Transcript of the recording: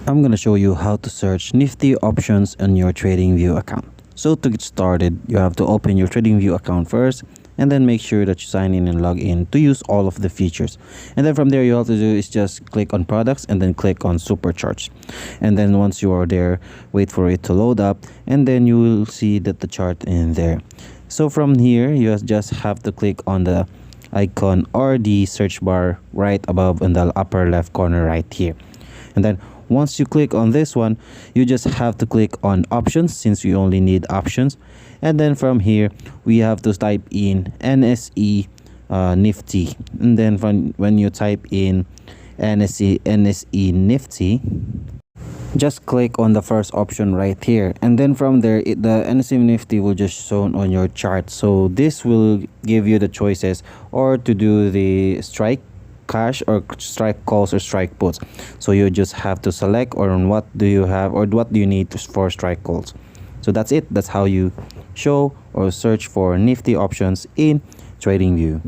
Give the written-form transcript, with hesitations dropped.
I'm going to show you how to search Nifty options on your TradingView account. So to get started, you have to open your TradingView account first, and then make sure that you sign in and log in to use all of the features. And then from there, you have to do is just click on products and then click on supercharts. And then once you are there, wait for it to load up, and then you will see that the chart in there. So from here, you just have to click on the icon or the search bar right above in the upper left corner right here. And then once you click on this one, you just have to click on options, since we only need options. And then from here, we have to type in NSE Nifty. And then when you type in NSE Nifty, just click on the first option right here, and then from there the NSE Nifty will just shown on your chart. So this will give you the choices or to do the strike cash or strike calls or strike puts. So you just have to select on what do you have or what do you need for strike calls. So that's it. That's how you show or search for Nifty options in TradingView.